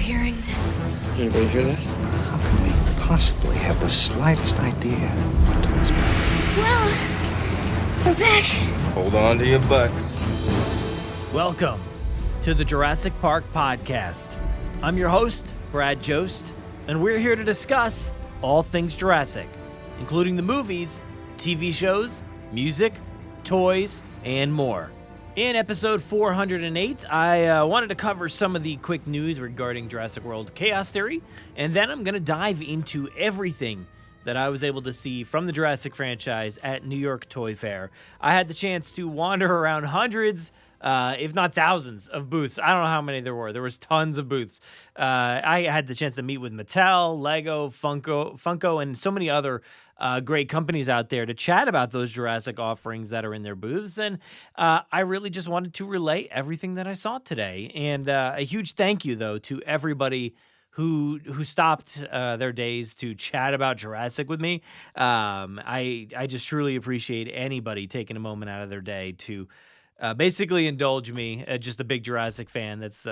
hearing this? Anybody hear that? How can we possibly have the slightest idea what to expect? Well, we're back. Hold on to your butts. Welcome to the Jurassic Park Podcast. I'm your host, Brad Jost, and we're here to discuss all things Jurassic, including the movies, TV shows, music, toys, and more. In episode 408, I wanted to cover some of the quick news regarding Jurassic World Chaos Theory, and then I'm going to dive into everything that I was able to see from the Jurassic franchise at New York Toy Fair. I had the chance to wander around hundreds, if not thousands, of booths. I don't know how many there were. There was tons of booths. I had the chance to meet with Mattel, Lego, Funko, and so many other great companies out there to chat about those Jurassic offerings that are in their booths. And I really just wanted to relay everything that I saw today. And a huge thank you, though, to everybody who stopped their days to chat about Jurassic with me. I just truly appreciate anybody taking a moment out of their day to basically indulge me, just a big Jurassic fan that's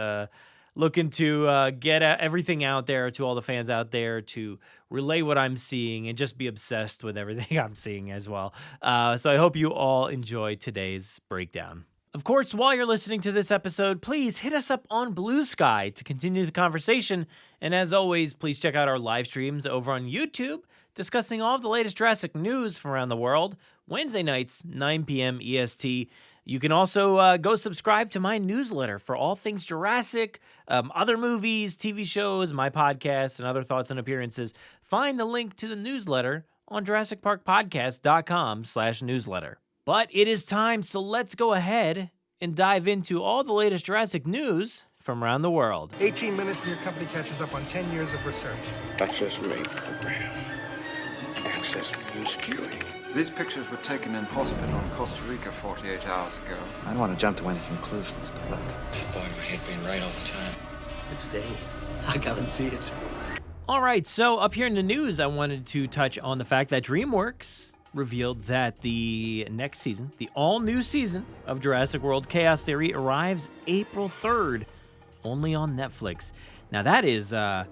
looking to get everything out there to all the fans out there, to relay what I'm seeing and just be obsessed with everything I'm seeing as well. So I hope you all enjoy today's breakdown. Of course, while you're listening to this episode, please hit us up on Blue Sky to continue the conversation. And as always, please check out our live streams over on YouTube, discussing all of the latest Jurassic news from around the world, Wednesday nights, 9 p.m. EST. You can also go subscribe to my newsletter for all things Jurassic, other movies, TV shows, my podcasts, and other thoughts and appearances. Find the link to the newsletter on JurassicParkPodcast.com/newsletter. But it is time, so let's go ahead and dive into all the latest Jurassic news from around the world. 18 minutes and your company catches up on 10 years of research. Access rate program. Access new security. These pictures were taken in hospital in Costa Rica 48 hours ago. I don't want to jump to any conclusions, but look. Boy, do I hate being right all the time. But today, I guarantee it. All right, so up here in the news, I wanted to touch on the fact that DreamWorks revealed that the next season, the all-new season of Jurassic World Chaos Theory, arrives April 3rd, only on Netflix. Now, that is 1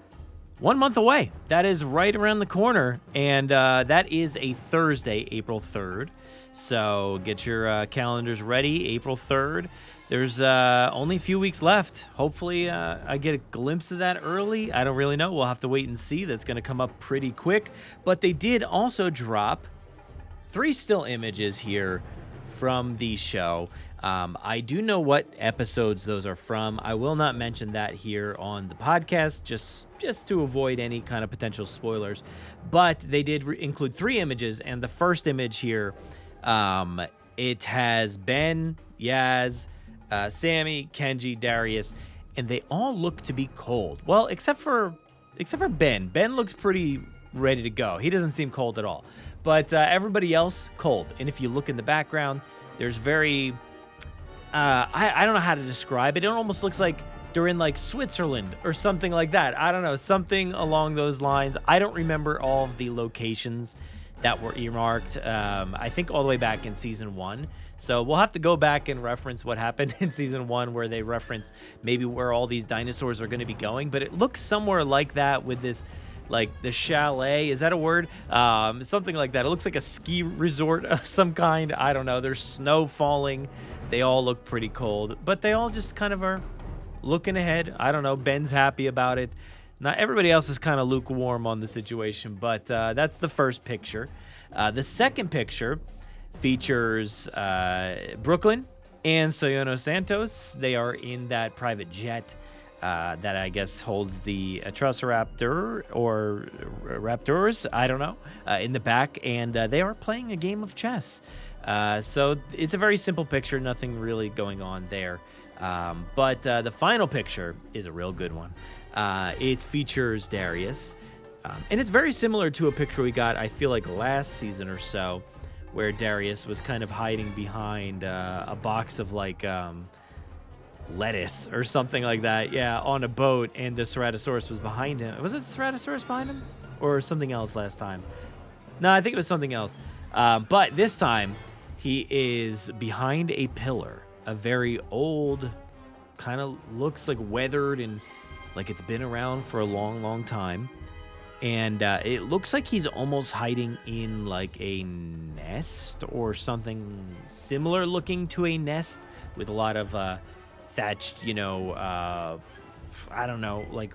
month away. That is right around the corner, and that is a Thursday, April 3rd. So get your calendars ready, April 3rd. There's only a few weeks left. Hopefully, I get a glimpse of that early. I don't really know. We'll have to wait and see. That's going to come up pretty quick. But they did also drop 3 still images here from the show. I do know what episodes those are from. I will not mention that here on the podcast, just to avoid any kind of potential spoilers. But they did include 3 images, and the first image here, it has Ben, Yaz, Sammy, Kenji, Darius, and they all look to be cold. Well, except for Ben. Ben looks pretty ready to go. He doesn't seem cold at all. But everybody else, cold. And if you look in the background, there's very... I don't know how to describe it. It almost looks like they're in like Switzerland or something like that. I don't know, something along those lines. I don't remember all of the locations that were earmarked. I think all the way back in season 1. So we'll have to go back and reference what happened in season 1, where they reference maybe where all these dinosaurs are going to be going. But it looks somewhere like that with this, like the chalet. Is that a word? Something like that. It looks like a ski resort of some kind. I don't know. There's snow falling. They all look pretty cold, but they all just kind of are looking ahead. I don't know. Ben's happy about it. Not everybody else is kind of lukewarm on the situation, but that's the first picture. The second picture features Brooklyn and Soyono Santos. They are in that private jet that I guess holds the Velociraptor or Raptors, I don't know, in the back, and they are playing a game of chess. So it's a very simple picture, nothing really going on there. But the final picture is a real good one. It features Darius, and it's very similar to a picture we got, I feel like, last season or so, where Darius was kind of hiding behind a box of like lettuce or something like that, on a boat, and the Ceratosaurus was behind him. Was it Ceratosaurus behind him or something else last time? No, I think it was something else. But this time he is behind a pillar, a very old, kind of looks like weathered and like it's been around for a long, long time. And it looks like he's almost hiding in like a nest or something similar looking to a nest with a lot of thatched, I don't know, like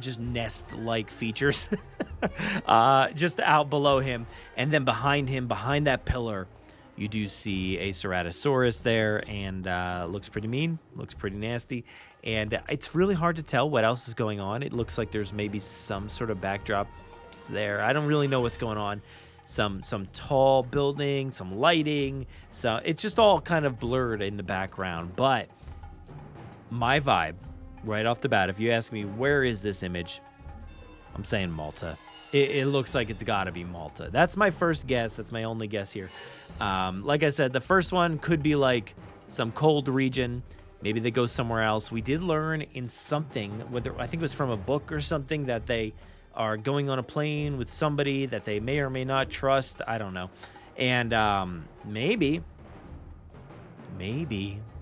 just nest-like features just out below him. And then behind him, behind that pillar, you do see a Ceratosaurus there, and looks pretty mean, looks pretty nasty. And it's really hard to tell what else is going on. It looks like there's maybe some sort of backdrops there. I don't really know what's going on. Some tall building, some lighting. So it's just all kind of blurred in the background. But my vibe, right off the bat, if you ask me, where is this image? I'm saying Malta. It looks like it's got to be Malta. That's my first guess. That's my only guess here. Like I said, the first one could be like some cold region. Maybe they go somewhere else. We did learn in something, whether I think it was from a book or something, that they are going on a plane with somebody that they may or may not trust. I don't know. And maybe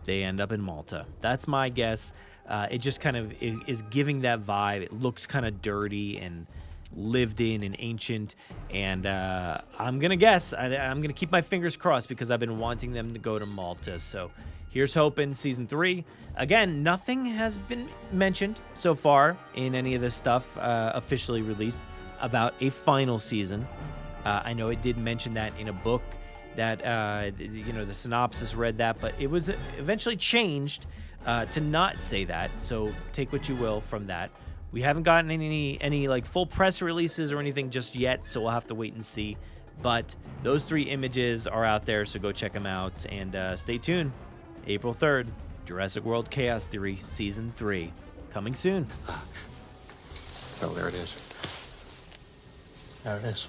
they end up in Malta. That's my guess. It just kind of is giving that vibe. It looks kind of dirty and lived in and ancient. And I'm going to guess. I'm going to keep my fingers crossed because I've been wanting them to go to Malta. So here's hoping. Season 3. Again, nothing has been mentioned so far in any of this stuff officially released about a final season. I know it did mention that in a book that, the synopsis read that, but it was eventually changed to not say that. So take what you will from that. We haven't gotten any like full press releases or anything just yet, so we'll have to wait and see. But those 3 images are out there, so go check them out. And stay tuned. April 3rd, Jurassic World Chaos Theory Season 3. Coming soon. Oh, there it is. There it is.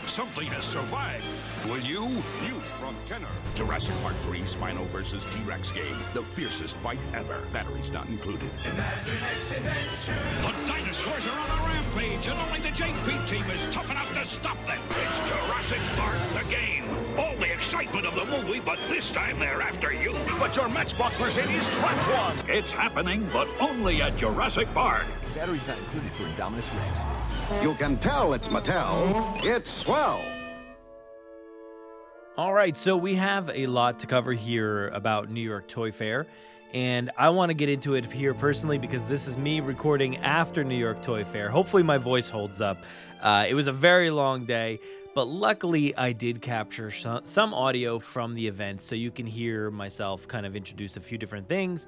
Something has survived. Will you? New from Kenner. Jurassic Park 3 Spino vs. T-Rex game. The fiercest fight ever. Batteries not included. Imagine its adventure. The dinosaurs are on a rampage, and only the JP team is tough enough to stop them. It's Jurassic Park, the game. All the excitement of the movie, but this time they're after you. But your Matchbox Mercedes traps one. It's happening, but only at Jurassic Park. Batteries not included for Indominus Rex. You can tell it's Mattel. It's swell. All right, so we have a lot to cover here about New York Toy Fair, and I want to get into it here personally because this is me recording after New York Toy Fair. Hopefully my voice holds up. It was a very long day, but luckily I did capture some audio from the event, so you can hear myself kind of introduce a few different things.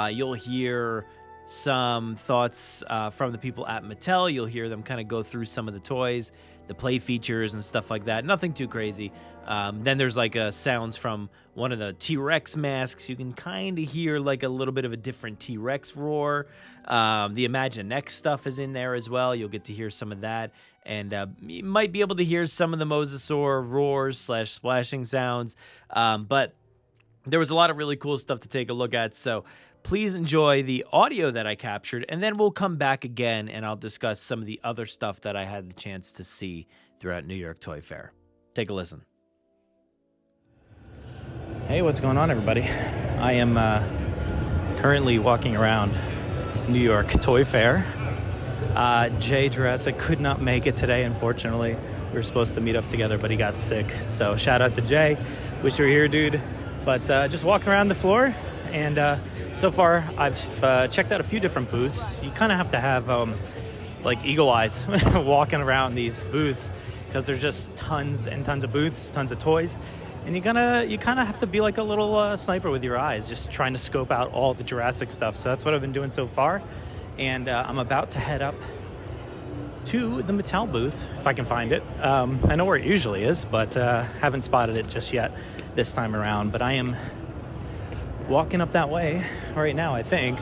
You'll hear some thoughts from the people at Mattel. You'll hear them kind of go through some of the toys, the play features and stuff like that. Nothing too crazy. Then there's like sounds from one of the T-Rex masks. You can kind of hear like a little bit of a different T-Rex roar. The Imaginext stuff is in there as well. You'll get to hear some of that. And you might be able to hear some of the Mosasaur roars / splashing sounds. But there was a lot of really cool stuff to take a look at. So please enjoy the audio that I captured, and then we'll come back again and I'll discuss some of the other stuff that I had the chance to see throughout New York Toy Fair. Take a listen. Hey, what's going on, everybody? I am currently walking around New York Toy Fair. Jay Jurassic could not make it today, unfortunately. We were supposed to meet up together, but he got sick. So shout out to Jay. Wish you were here, dude. But just walking around the floor, and so far I've checked out a few different booths. You kind of have to have like eagle eyes walking around these booths because there's just tons and tons of booths, tons of toys. And you kind of have to be like a little sniper with your eyes, just trying to scope out all the Jurassic stuff. So that's what I've been doing so far. And I'm about to head up to the Mattel booth, if I can find it. I know where it usually is, but haven't spotted it just yet this time around. But I am walking up that way right now, I think.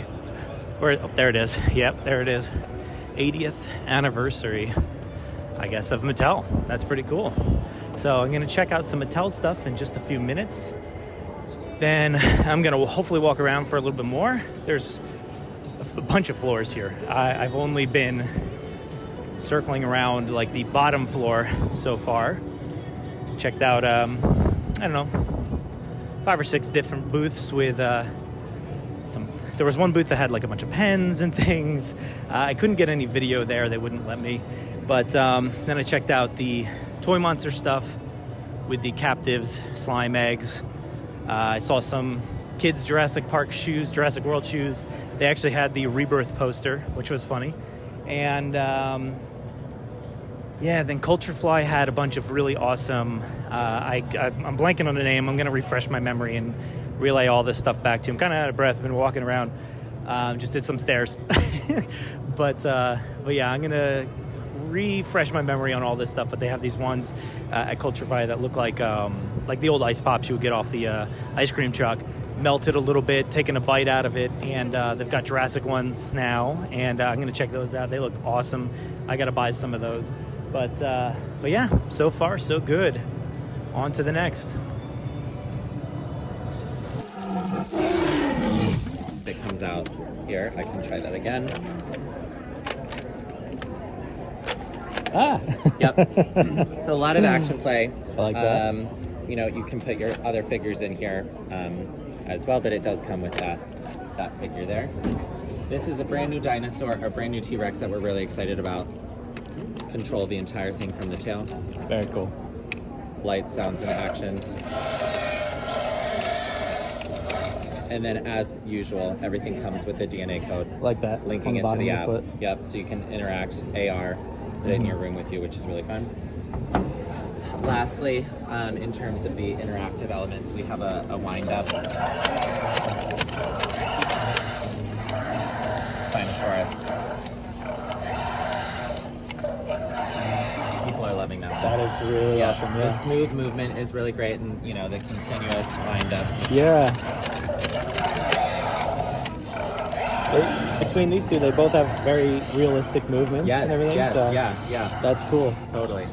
There it is. Yep, there it is. 80th anniversary, I guess, of Mattel. That's pretty cool. So I'm going to check out some Mattel stuff in just a few minutes. Then I'm going to hopefully walk around for a little bit more. There's a bunch of floors here. I've only been circling around like the bottom floor so far. Checked out, I don't know, 5 or 6 different booths with some there was one booth that had like a bunch of pens and things. I couldn't get any video there. They wouldn't let me. But then I checked out the Toy Monster stuff with the captives, slime eggs. I saw some kids' Jurassic Park shoes, Jurassic World shoes. They actually had the Rebirth poster, which was funny. And then Culture Fly had a bunch of really awesome, I'm blanking on the name. I'm going to refresh my memory and relay all this stuff back to you. I'm kind of out of breath. I've been walking around, just did some stairs. but yeah, I'm going to refresh my memory on all this stuff. But they have these ones at Culture Fly that look like the old ice pops you would get off the ice cream truck. Melted a little bit, taken a bite out of it, and they've got Jurassic ones now, and I'm going to check those out. They look awesome. I got to buy some of those. But yeah, so far so good. On to the next. It comes out here. I can try that again. Yep. So a lot of action play. I like that. You can put your other figures in here as well, but it does come with that figure there. This is a brand new dinosaur, a brand new T-Rex that we're really excited about. Control the entire thing from the tail. Very cool. Lights, sounds, and actions. And then, as usual, everything comes with the DNA code. Like that. Linking it to the app. Yep, so you can interact AR, put it in your room with you, which is really fun. Lastly, in terms of the interactive elements, we have a wind-up Spinosaurus. People are loving that. That is really awesome. The smooth movement is really great, and the continuous wind-up. Yeah. Between these two, they both have very realistic movements and everything. Yes, so yeah. That's cool. Totally.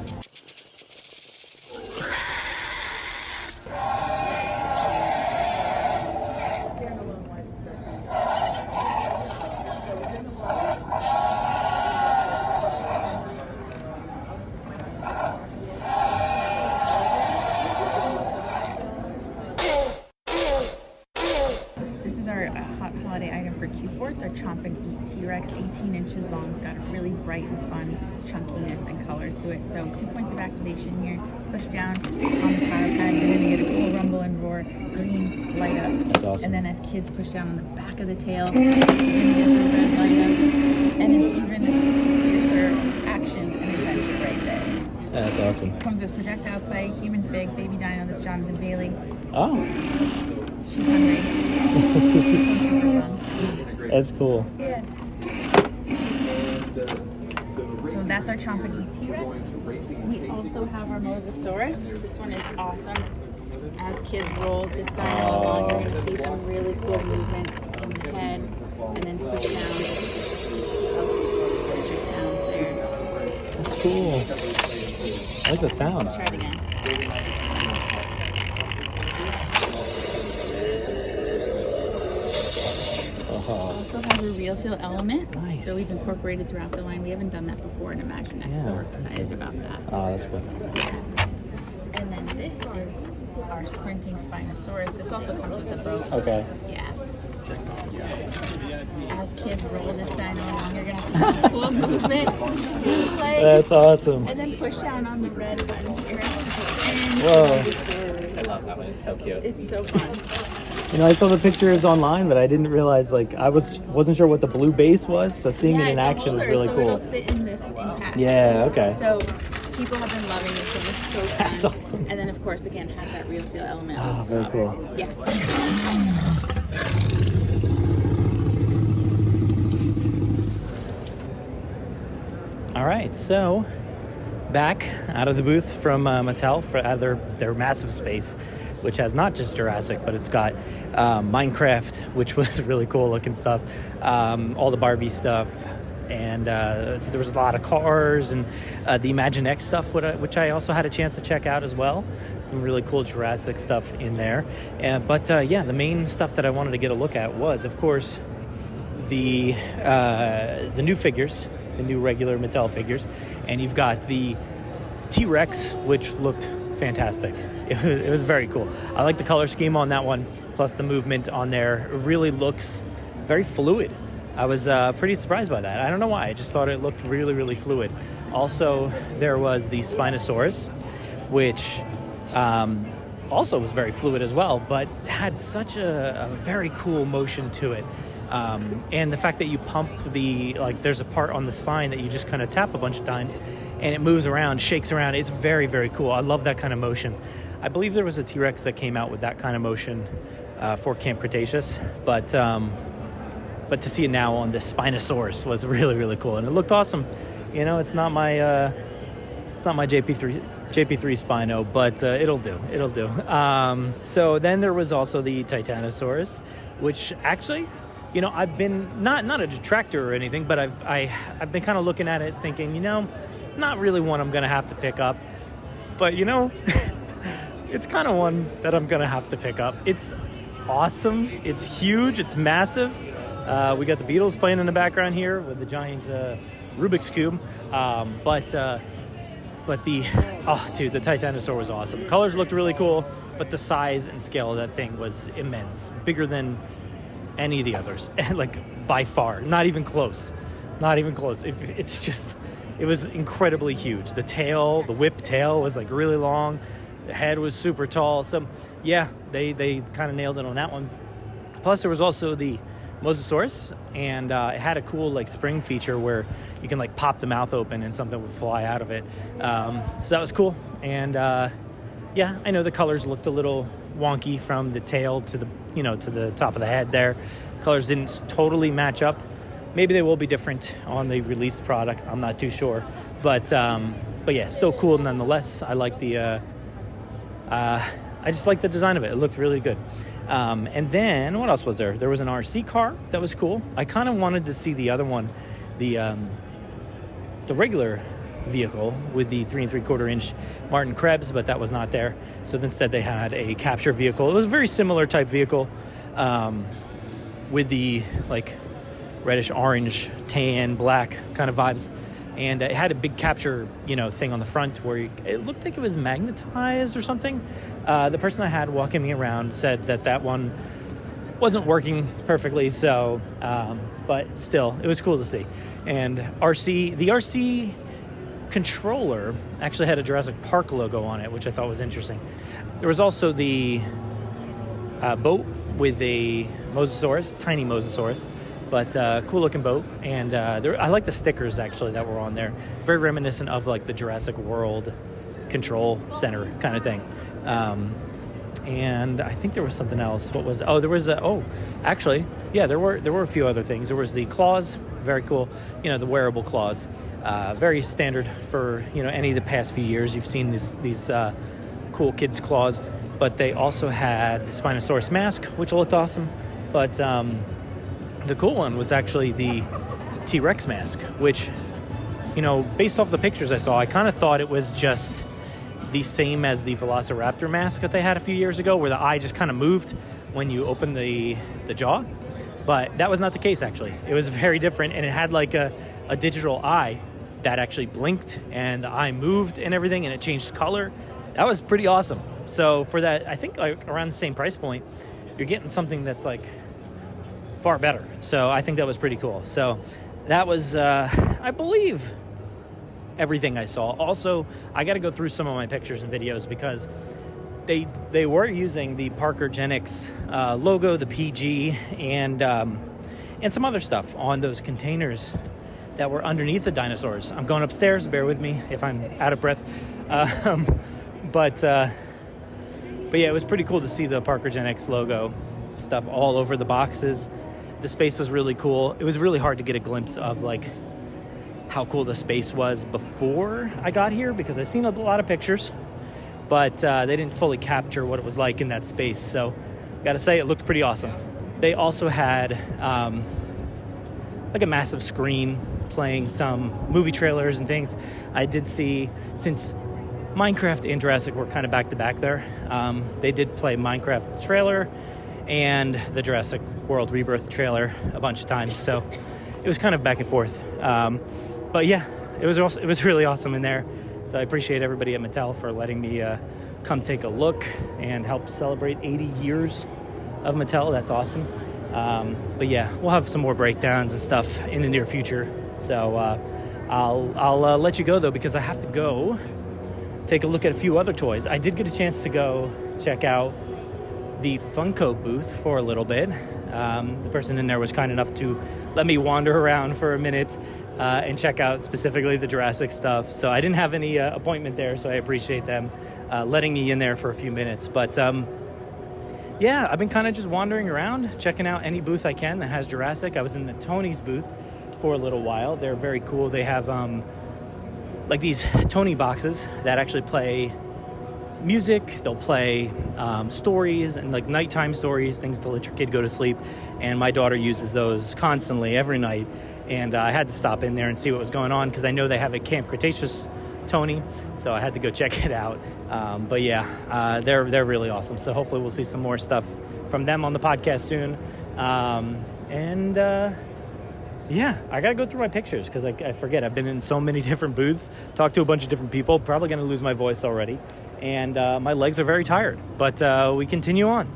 It's our Chomp and Eat T-Rex, 18 inches long, got a really bright and fun chunkiness and color to it. So 2 points of activation here, push down on the power pad, you're going to get a cool rumble and roar, green light up. That's awesome. And then as kids push down on the back of the tail, you're going to get the red light up, and an even fiercer action and adventure right there. That's awesome. Comes with projectile play, human fig, baby dino, that's Jonathan Bailey. Oh. She's hungry. Super fun. That's cool. Yeah. So that's our Chomp and Eat T-Rex. We also have our Mosasaurus. This one is awesome. As kids roll this dino along, you're going to see some really cool movement in the head, and then push down. There's your sounds there. That's cool. I like the sound. Try it again. Also has a real feel element. Nice. So we've incorporated throughout the line. We haven't done that before in Imagine Next, so we're excited about that. Oh, that's cool. And then this is our sprinting Spinosaurus. This also comes with a boat. Okay. Yeah. As kids roll this dino along, you're gonna see some cool movement. That's awesome. And then push down on the red button here. And whoa. I love that one. It's so cute. It's so fun. I saw the pictures online, but I didn't realize, I wasn't sure what the blue base was, so seeing it in action was really cool. It'll sit in this impact. Yeah, okay. So people have been loving this, and it's so fun. That's awesome. And then, of course, again, has that real feel element. Oh, very cool. Yeah. All right, so back out of the booth from Mattel for their massive space, which has not just Jurassic, but it's got Minecraft, which was really cool looking stuff, all the Barbie stuff, and so there was a lot of cars and the Imagine X stuff, which I also had a chance to check out as well. Some really cool Jurassic stuff in there. But the main stuff that I wanted to get a look at was, of course, the new figures, the new regular Mattel figures, and you've got the T-Rex, which looked fantastic. It was very cool. I like the color scheme on that one, plus the movement on there. It really looks very fluid. I was pretty surprised by that. I don't know why. I just thought it looked really, really fluid. Also, there was the Spinosaurus, which also was very fluid as well, but had such a very cool motion to it. And the fact that you pump there's a part on the spine that you just kind of tap a bunch of times and it moves around, shakes around. It's very, very cool. I love that kind of motion. I believe there was a T-Rex that came out with that kind of motion for Camp Cretaceous, but to see it now on this Spinosaurus was really, really cool, and it looked awesome. You know, it's not my JP3 Spino, but it'll do. So then there was also the Titanosaurus, which actually, you know, I've been not a detractor or anything, but I've been kind of looking at it thinking, you know, not really one I'm gonna have to pick up, but you know, it's kind of one that I'm gonna have to pick up. It's awesome. It's huge. It's massive. We got the Beatles playing in the background here with the giant Rubik's Cube. But the Titanosaur was awesome. The colors looked really cool, but the size and scale of that thing was immense. Bigger than any of the others. And like by far. Not even close. It was incredibly huge. The tail, the whip tail was like really long. The head was super tall. So yeah, they kind of nailed it on that one. Plus there was also the Mosasaurus, and it had a cool like spring feature where you can like pop the mouth open and something would fly out of it. So that was cool. And yeah, I know the colors looked a little wonky from the tail to the top of the head there. Colors didn't totally match up. Maybe they will be different on the released product. I'm not too sure, but yeah, still cool nonetheless. I like I just like the design of it. It looked really good. And then what else was there? There was an RC car that was cool. I kind of wanted to see the other one, the regular vehicle with the 3 3/4 inch Martin Krebs, but that was not there. So instead they had a capture vehicle. It was a very similar type vehicle with the like reddish orange, tan, black kind of vibes. And it had a big capture, thing on the front where it looked like it was magnetized or something. The person I had walking me around said that one wasn't working perfectly. So, but still, it was cool to see. And the RC controller actually had a Jurassic Park logo on it, which I thought was interesting. There was also the boat with a Mosasaurus, tiny Mosasaurus. But cool looking boat, and I like the stickers actually that were on there. Very reminiscent of like the Jurassic World Control Center kind of thing. And I think there was something else. What was? Oh, there was actually, yeah, there were a few other things. There was the claws, very cool. The wearable claws, very standard for any of the past few years. You've seen these cool kids claws, but they also had the Spinosaurus mask, which looked awesome, but. The cool one was actually the T-Rex mask, which, based off the pictures I saw, I kind of thought it was just the same as the Velociraptor mask that they had a few years ago, where the eye just kind of moved when you open the jaw. But that was not the case, actually. It was very different, and it had like a digital eye that actually blinked, and the eye moved and everything, and it changed color. That was pretty awesome. So for that, I think like around the same price point, you're getting something that's like far better. So I think that was pretty cool. So that was, I believe, everything I saw. Also, I got to go through some of my pictures and videos because they were using the Parkergenics logo, the PG, and some other stuff on those containers that were underneath the dinosaurs. I'm going upstairs. Bear with me if I'm out of breath. But yeah, it was pretty cool to see the Parkergenics logo stuff all over the boxes. The space was really cool. It was really hard to get a glimpse of like how cool the space was before I got here because I've seen a lot of pictures, but they didn't fully capture what it was like in that space. So gotta say, it looked pretty awesome. They also had like a massive screen playing some movie trailers and things. I did see, since Minecraft and Jurassic were kind of back to back there, they did play Minecraft trailer and the Jurassic World Rebirth trailer a bunch of times, so it was kind of back and forth. But yeah, it was really awesome in there. So I appreciate everybody at Mattel for letting me come take a look and help celebrate 80 years of Mattel. That's awesome. But yeah, we'll have some more breakdowns and stuff in the near future. So I'll let you go, though, because I have to go take a look at a few other toys. I did get a chance to go check out the Funko booth for a little bit. The person in there was kind enough to let me wander around for a minute and check out specifically the Jurassic stuff. So I didn't have any appointment there, so I appreciate them letting me in there for a few minutes. But yeah, I've been kind of just wandering around, checking out any booth I can that has Jurassic. I was in the Tony's booth for a little while. They're very cool. They have like these Tony boxes that actually play music. They'll play stories and like nighttime stories, things to let your kid go to sleep. And my daughter uses those constantly every night. And I had to stop in there and see what was going on because I know they have a Camp Cretaceous Tony, so I had to go check it out. But yeah, they're really awesome. So hopefully we'll see some more stuff from them on the podcast soon. Yeah, I gotta go through my pictures because I forget. I've been in so many different booths, talked to a bunch of different people. Probably gonna lose my voice already, and my legs are very tired. But we continue on.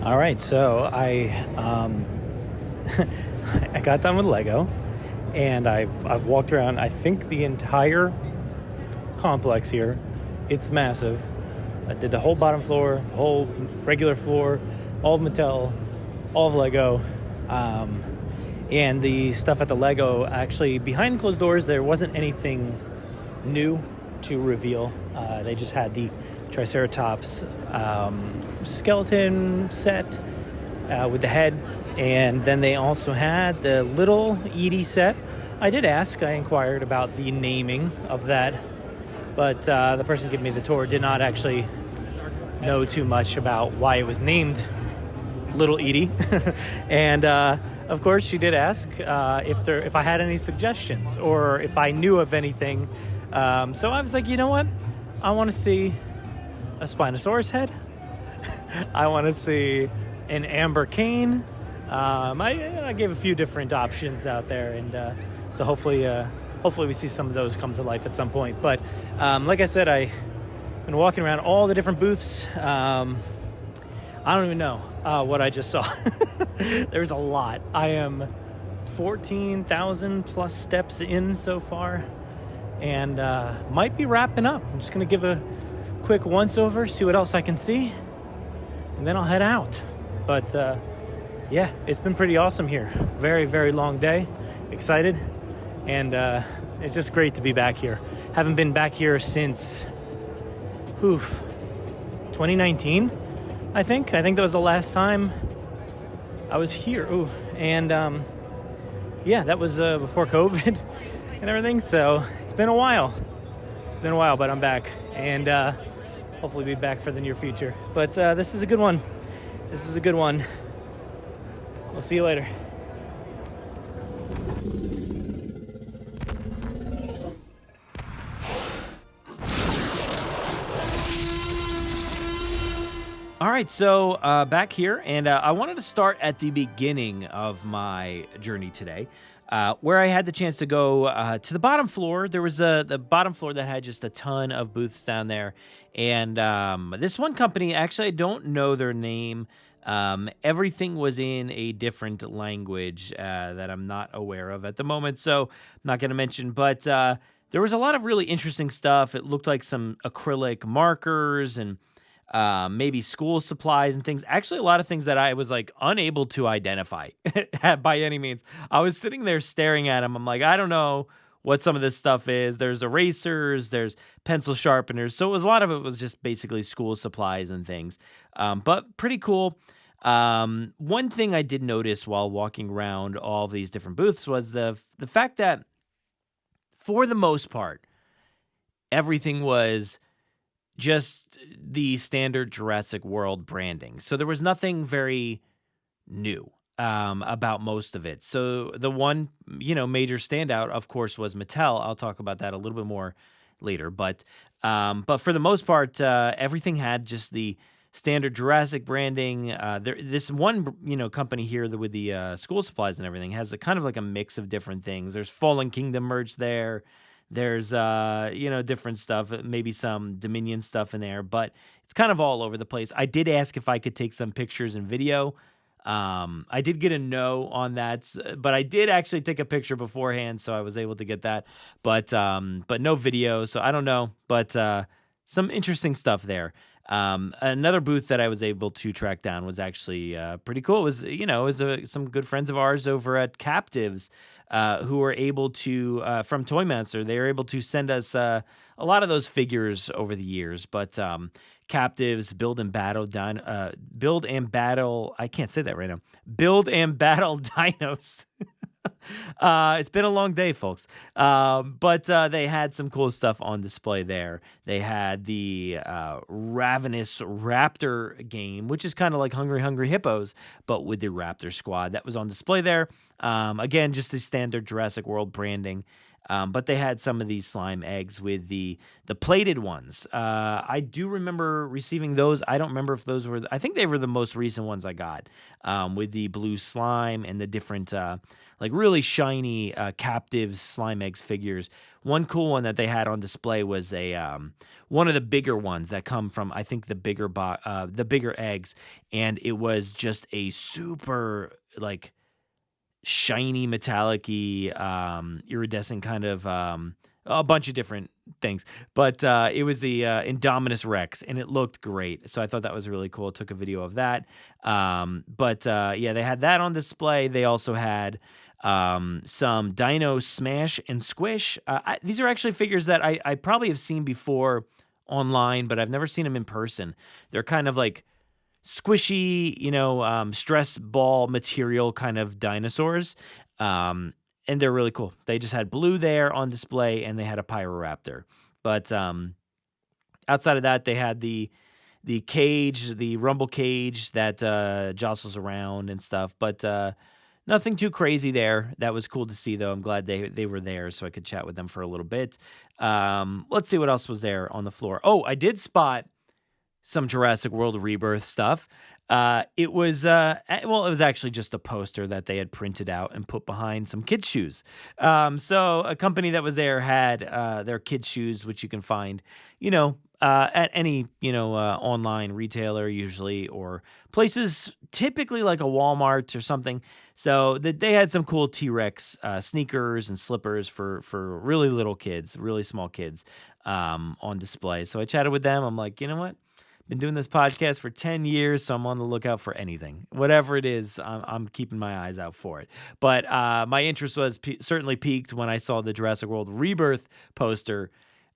All right, so I got done with Lego, and I've walked around, I think, the entire complex here. It's massive. I did the whole bottom floor, the whole regular floor, all of Mattel, all of Lego. And the stuff at the Lego, actually, behind closed doors, there wasn't anything new to reveal. They just had the Triceratops skeleton set with the head. And then they also had the little Edie set. I did ask, I inquired about the naming of that, but the person giving me the tour did not actually know too much about why it was named Little Edie. And of course, she did ask if I had any suggestions or if I knew of anything. So I was like, you know what? I want to see a Spinosaurus head. I want to see an amber cane. I gave a few different options out there, and so hopefully we see some of those come to life at some point. But like I said, I've been walking around all the different booths. I don't even know what I just saw. There's a lot. I am 14,000 plus steps in so far, and might be wrapping up. I'm just going to give a quick once-over, see what else I can see, and then I'll head out. But yeah, it's been pretty awesome here. Very, very long day. Excited. And it's just great to be back here. Haven't been back here since 2019, I think. I think that was the last time I was here. Ooh. And yeah, that was before COVID and everything. So it's been a while. But I'm back. And hopefully be back for the near future. But this is a good one. We'll see you later. All right, so back here, and I wanted to start at the beginning of my journey today, where I had the chance to go to the bottom floor. There was the bottom floor that had just a ton of booths down there, and this one company, actually, I don't know their name. Everything was in a different language that I'm not aware of at the moment, so I'm not going to mention, but there was a lot of really interesting stuff. It looked like some acrylic markers and maybe school supplies and things. Actually, a lot of things that I was like unable to identify by any means. I was sitting there staring at them. I'm like, I don't know what some of this stuff is. There's erasers, there's pencil sharpeners. So a lot of it was just basically school supplies and things. But pretty cool. One thing I did notice while walking around all these different booths was the fact that for the most part, everything was just the standard Jurassic World branding. So there was nothing very new about most of it. So the one, major standout, of course, was Mattel. I'll talk about that a little bit more later. But for the most part, everything had just the standard Jurassic branding. This one, company here with the school supplies and everything has a kind of like a mix of different things. There's Fallen Kingdom merch there. There's, different stuff, maybe some Dominion stuff in there, but it's kind of all over the place. I did ask if I could take some pictures and video. I did get a no on that, but I did actually take a picture beforehand, so I was able to get that. But no video, so I don't know. But some interesting stuff there. Another booth that I was able to track down was actually pretty cool. It was some good friends of ours over at Captives who were able to, from Toy Monster, they were able to send us a lot of those figures over the years. But Captives, Build and Battle, I can't say that right now. Build and Battle Dinos. It's been a long day, folks. But they had some cool stuff on display there. They had the Ravenous Raptor game, which is kind of like Hungry Hungry Hippos, but with the Raptor squad. That was on display there. Again, just the standard Jurassic World branding. But they had some of these slime eggs with the plated ones. I do remember receiving those. I don't remember if those were... I think they were the most recent ones I got, with the blue slime and the different, really shiny Captives slime eggs figures. One cool one that they had on display was one of the bigger ones that come from, I think, the bigger eggs, and it was just a super shiny, metallic-y, iridescent kind of a bunch of different things. But it was the Indominus Rex, and it looked great. So I thought that was really cool. Took a video of that. They had that on display. They also had some Dino Smash and Squish. These are actually figures that I probably have seen before online, but I've never seen them in person. They're kind of like squishy, stress ball material kind of dinosaurs. And they're really cool. They just had blue there on display, and they had a Pyroraptor. But outside of that, they had the cage, the rumble cage that jostles around and stuff. But nothing too crazy there. That was cool to see, though. I'm glad they were there so I could chat with them for a little bit. Let's see what else was there on the floor. Oh, I did spot some Jurassic World Rebirth stuff. It was actually just a poster that they had printed out and put behind some kids' shoes. So a company that was there had their kids' shoes, which you can find, at any, online retailer usually, or places typically like a Walmart or something. So they had some cool T-Rex sneakers and slippers for really little kids, really small kids, on display. So I chatted with them. I'm like, you know what? Been doing this podcast for 10 years, so I'm on the lookout for anything. Whatever it is, I'm keeping my eyes out for it. But my interest was certainly piqued when I saw the Jurassic World Rebirth poster,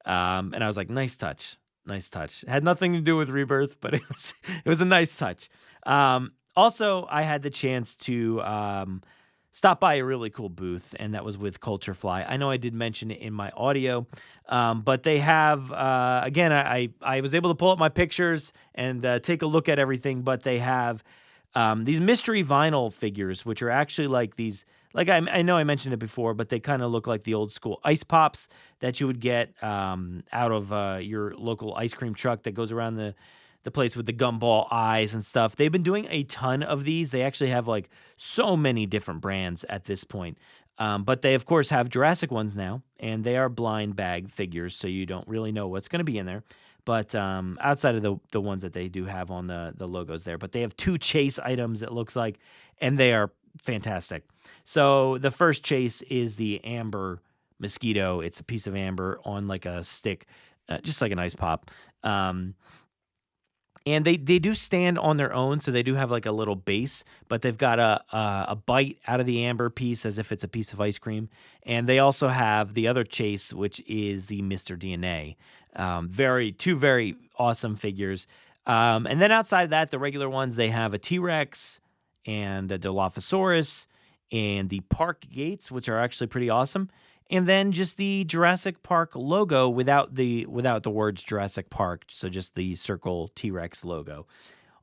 and I was like, nice touch. Nice touch. It had nothing to do with Rebirth, but it was a nice touch. Also, I had the chance to stop by a really cool booth, and that was with Culture Fly. I know I did mention it in my audio, but they have, again, I was able to pull up my pictures and take a look at everything, but they have these mystery vinyl figures, which are actually like these, I know I mentioned it before, but they kind of look like the old school ice pops that you would get out of your local ice cream truck that goes around the place with the gumball eyes and stuff. They've been doing a ton of these. They actually have so many different brands at this point. But they, of course, have Jurassic ones now, and they are blind bag figures, so you don't really know what's going to be in there. But outside of the ones that they do have on the logos there. But they have 2 chase items, it looks like, and they are fantastic. So the first chase is the amber mosquito. It's a piece of amber on a stick, just like an ice pop. And they do stand on their own, so they do have a little base, but they've got a bite out of the amber piece as if it's a piece of ice cream. And they also have the other chase, which is the Mr. DNA. Two very awesome figures. And then outside of that, the regular ones, they have a T-Rex and a Dilophosaurus and the Park Gates, which are actually pretty awesome. And then just the Jurassic Park logo without the words Jurassic Park, so just the circle T-Rex logo.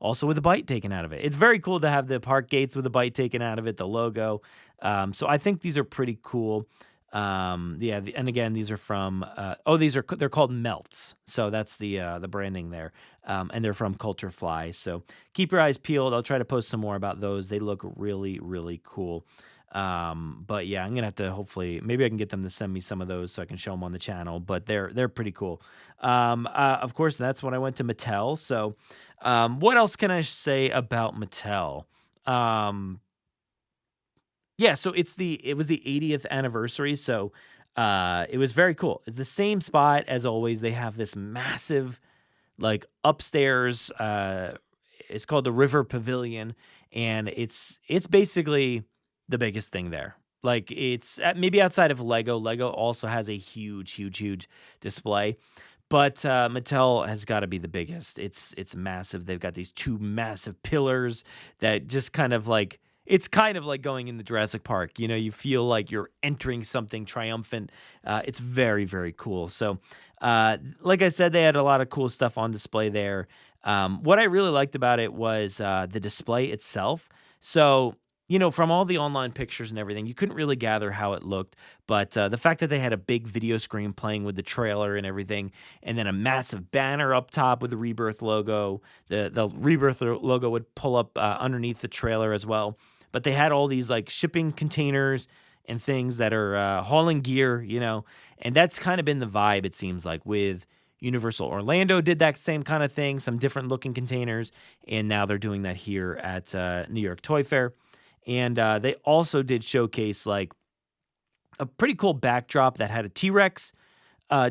Also with a bite taken out of it. It's very cool to have the Park Gates with a bite taken out of it, the logo. So I think these are pretty cool. And again, these are from they're called Melts. So that's the branding there. And they're from Culture Fly. So keep your eyes peeled. I'll try to post some more about those. They look really, really cool. But yeah, I'm gonna have to hopefully maybe I can get them to send me some of those so I can show them on the channel. But they're pretty cool. Of course, that's when I went to Mattel. So, what else can I say about Mattel? Yeah, so it was the 80th anniversary, so it was very cool. It's the same spot as always. They have this massive, like, upstairs. It's called the River Pavilion, and it's basically the biggest thing there. Like, it's maybe outside of Lego. Lego also has a huge display, but Mattel has got to be the biggest. It's massive. They've got these two massive pillars that just kind of like. It's kind of like going into Jurassic Park. You know, you feel like you're entering something triumphant. It's very, very cool. So, like I said, they had a lot of cool stuff on display there. What I really liked about it was the display itself. So, you know, from all the online pictures and everything, you couldn't really gather how it looked. But the fact that they had a big video screen playing with the trailer and everything, and then a massive banner up top with the Rebirth logo, the Rebirth logo would pull up underneath the trailer as well. But they had all these like shipping containers and things that are hauling gear, you know, and that's kind of been the vibe, it seems like, with Universal Orlando did that same kind of thing, some different looking containers, and now they're doing that here at New York Toy Fair. And they also did showcase like a pretty cool backdrop that had a T-Rex,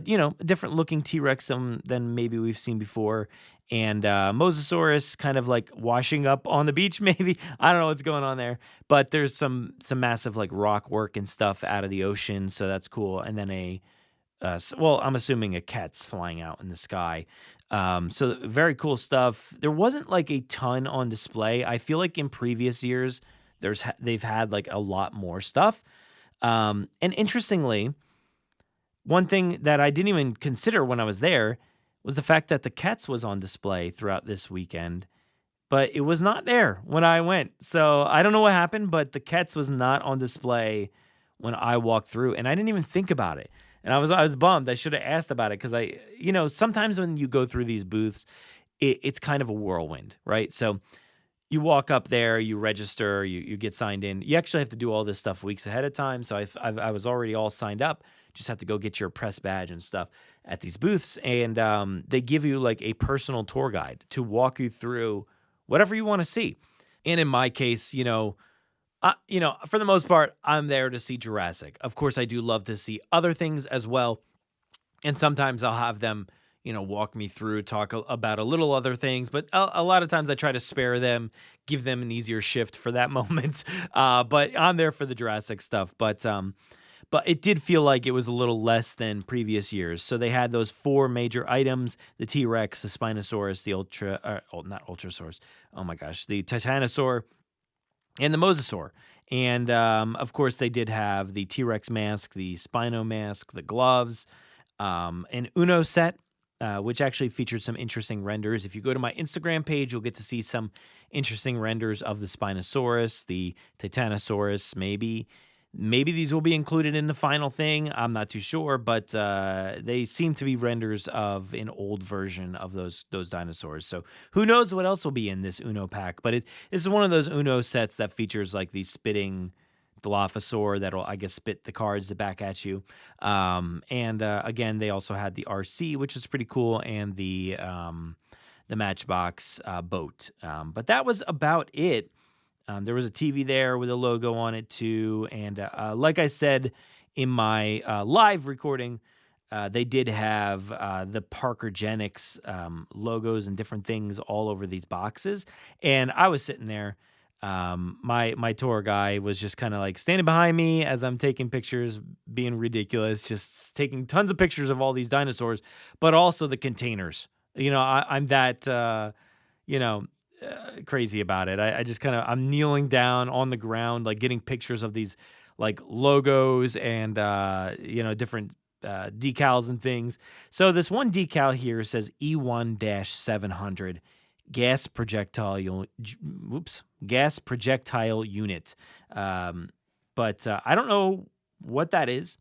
you know, a different looking T-Rex than maybe we've seen before. And Mosasaurus kind of like washing up on the beach, maybe. I don't know what's going on there. But there's some massive like rock work and stuff out of the ocean, so that's cool. And then I'm assuming a cat's flying out in the sky. So very cool stuff. There wasn't like a ton on display. I feel like in previous years, they've had like a lot more stuff. And interestingly, one thing that I didn't even consider when I was there was the fact that the Kets was on display throughout this weekend, but it was not there when I went. So I don't know what happened, but the Kets was not on display when I walked through, and I didn't even think about it. And I was bummed. I should have asked about it because sometimes when you go through these booths, it's kind of a whirlwind, right? So you walk up there, you register, you get signed in. You actually have to do all this stuff weeks ahead of time. So I was already all signed up. Just have to go get your press badge and stuff at these booths. And they give you like a personal tour guide to walk you through whatever you want to see. And in my case, for the most part, I'm there to see Jurassic. Of course, I do love to see other things as well. And sometimes I'll have them, walk me through, talk about a little other things. But a lot of times I try to spare them, give them an easier shift for that moment. But I'm there for the Jurassic stuff. But it did feel like it was a little less than previous years. So they had those 4 major items: the T-Rex, the Spinosaurus, the the Titanosaur, and the Mosasaur. And, of course, they did have the T-Rex mask, the Spino mask, the gloves, an Uno set, which actually featured some interesting renders. If you go to my Instagram page, you'll get to see some interesting renders of the Spinosaurus, the Titanosaurus, maybe. Maybe these will be included in the final thing. I'm not too sure, but they seem to be renders of an old version of those dinosaurs. So who knows what else will be in this Uno pack. But this is one of those Uno sets that features like the spitting Dilophosaur that'll, I guess, spit the cards back at you. Again, they also had the RC, which is pretty cool, and the Matchbox boat. But that was about it. There was a TV there with a logo on it too, and like I said in my live recording, they did have the Parkergenics logos and different things all over these boxes. And I was sitting there. My tour guy was just kind of like standing behind me as I'm taking pictures, being ridiculous, just taking tons of pictures of all these dinosaurs, but also the containers. I'm that, crazy about it. I just I'm kneeling down on the ground, like getting pictures of these like logos and, different decals and things. So this one decal here says E1-700 gas projectile unit. But I don't know what that is.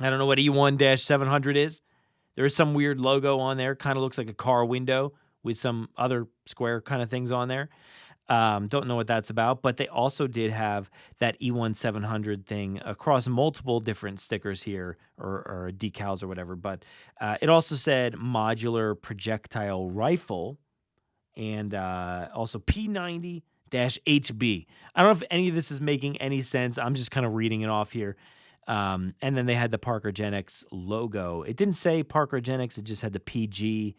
I don't know what E1-700 is. There is some weird logo on there. Kind of looks like a car window with some other square kind of things on there. Don't know what that's about, but they also did have that E1700 thing across multiple different stickers here or decals or whatever. But it also said modular projectile rifle and also P90-HB. I don't know if any of this is making any sense. I'm just kind of reading it off here. And then they had the Parkergenics logo. It didn't say Parkergenics. It just had the PG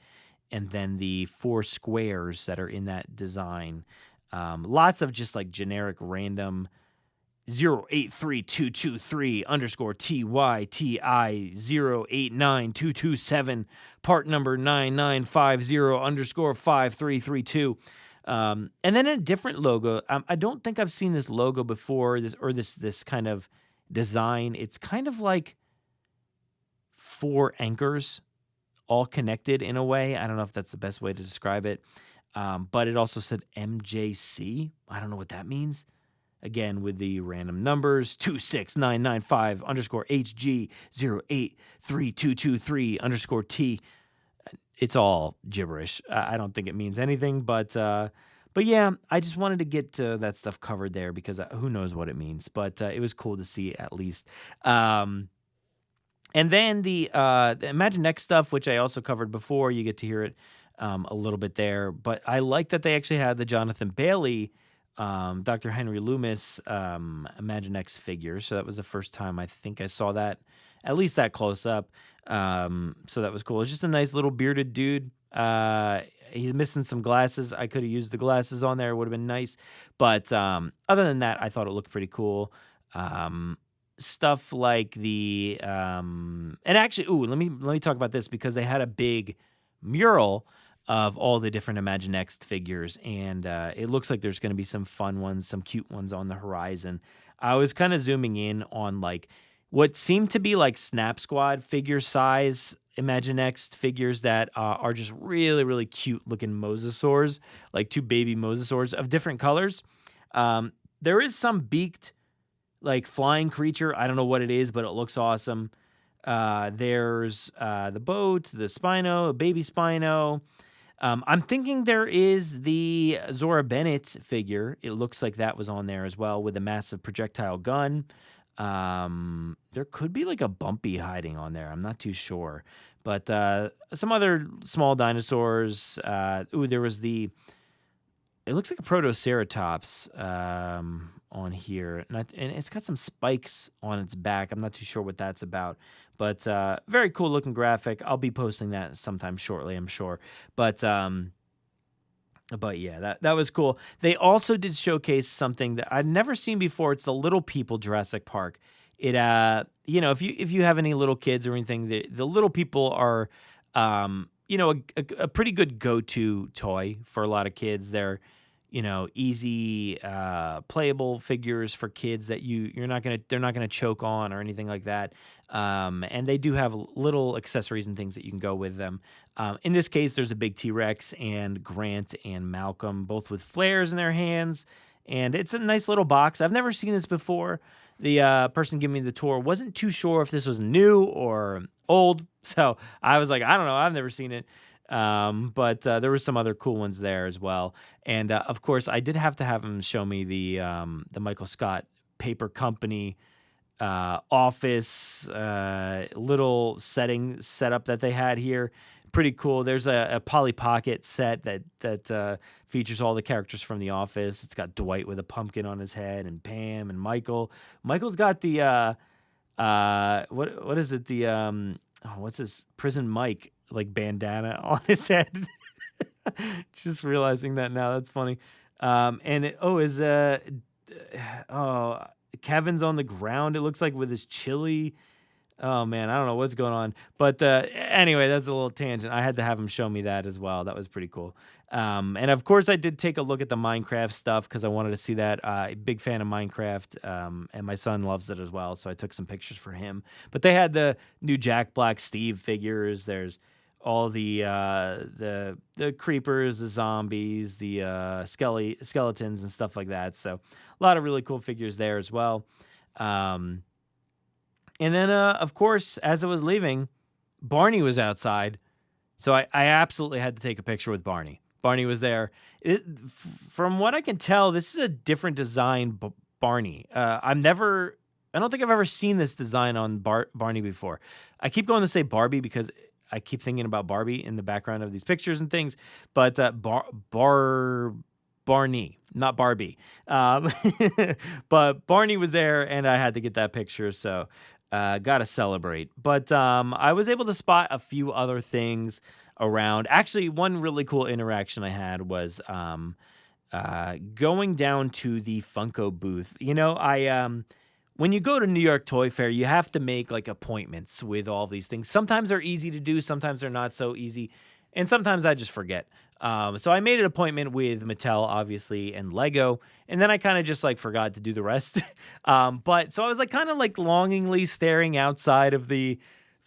and then the 4 squares that are in that design. Lots of just like generic random 083223 underscore TYTI 089227 part number 9950 underscore 5332. And then a different logo. I don't think I've seen this logo before, this kind of design. It's kind of like 4 anchors all connected in a way. I don't know if that's the best way to describe it. But it also said MJC. I don't know what that means. Again, with the random numbers, 26995 underscore HG 083223 underscore T. It's all gibberish. I don't think it means anything, but yeah, I just wanted to get that stuff covered there because who knows what it means. But it was cool to see at least. And then the Imaginext stuff, which I also covered before, you get to hear it a little bit there. But I like that they actually had the Jonathan Bailey, Dr. Henry Loomis Imaginext figure. So that was the first time I think I saw that, at least that close up. So that was cool. It's just a nice little bearded dude. He's missing some glasses. I could have used the glasses on there. It would have been nice. But other than that, I thought it looked pretty cool. Stuff like the and actually, let me talk about this because they had a big mural of all the different Imaginext figures, and it looks like there's going to be some fun ones, some cute ones on the horizon. I was kind of zooming in on like what seemed to be like Snap Squad figure size Imaginext figures that are just really, really cute looking mosasaurs, like 2 baby mosasaurs of different colors. There is some beaked like flying creature. I don't know what it is, but it looks awesome. There's the boat, the Spino, baby Spino. I'm thinking there is the Zora Bennett figure. It looks like that was on there as well with a massive projectile gun. There could be like a Bumpy hiding on there. I'm not too sure. But some other small dinosaurs. There was it looks like a Protoceratops on here. And it's got some spikes on its back. I'm not too sure what that's about. But very cool looking graphic. I'll be posting that sometime shortly, I'm sure. But yeah, that was cool. They also did showcase something that I'd never seen before. It's the Little People Jurassic Park. It if you have any little kids or anything, the Little People are a pretty good go-to toy for a lot of kids. They're easy playable figures for kids that they're not gonna choke on or anything like that. And they do have little accessories and things that you can go with them. In this case, there's a big T-Rex and Grant and Malcolm, both with flares in their hands. And it's a nice little box. I've never seen this before. The person giving me the tour wasn't too sure if this was new or old. So I was like, I don't know. I've never seen it. But there were some other cool ones there as well. And of course, I did have to have him show me the Michael Scott Paper Company office little setup that they had here. Pretty cool. There's a Polly Pocket set that features all the characters from The Office. It's got Dwight with a pumpkin on his head, and Pam and Michael. Michael's got the what is it? The what's his Prison Mike like bandana on his head. Just realizing that now. That's funny. And Kevin's on the ground. It looks like with his chili. Oh man, I don't know what's going on. But anyway, that's a little tangent. I had to have him show me that as well. That was pretty cool. And of course, I did take a look at the Minecraft stuff because I wanted to see that. Big fan of Minecraft, and my son loves it as well. So I took some pictures for him. But they had the new Jack Black Steve figures. There's all the creepers, the zombies, the skeletons and stuff like that. So a lot of really cool figures there as well. And then, of course, as I was leaving, Barney was outside. So I absolutely had to take a picture with Barney. Barney was there. From what I can tell, this is a different design Barney. I don't think I've ever seen this design on Barney before. I keep going to say Barbie because I keep thinking about Barbie in the background of these pictures and things, but Barney, not Barbie. But Barney was there, and I had to get that picture, so got to celebrate. But I was able to spot a few other things around. Actually, one really cool interaction I had was going down to the Funko booth. You know, when you go to New York Toy Fair, you have to make like appointments with all these things. Sometimes they're easy to do, sometimes they're not so easy, and sometimes I just forget. So I made an appointment with Mattel, obviously, and Lego, and then I kind of just like forgot to do the rest. But so I was like kind of like longingly staring outside of the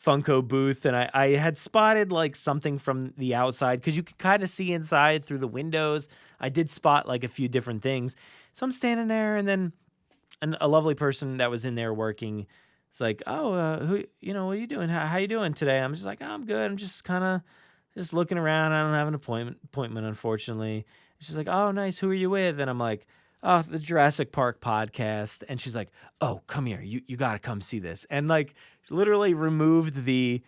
Funko booth, and I had spotted like something from the outside because you could kind of see inside through the windows. I did spot like a few different things. So I'm standing there, and then a lovely person that was in there working is like, "Oh, what are you doing? How you doing today?" I'm just like, "Oh, I'm good. I'm just kind of just looking around. I don't have an appointment, unfortunately." She's like, "Oh, nice. Who are you with?" And I'm like, "Oh, the Jurassic Park podcast." And she's like, "Oh, come here. You got to come see this." And like literally removed the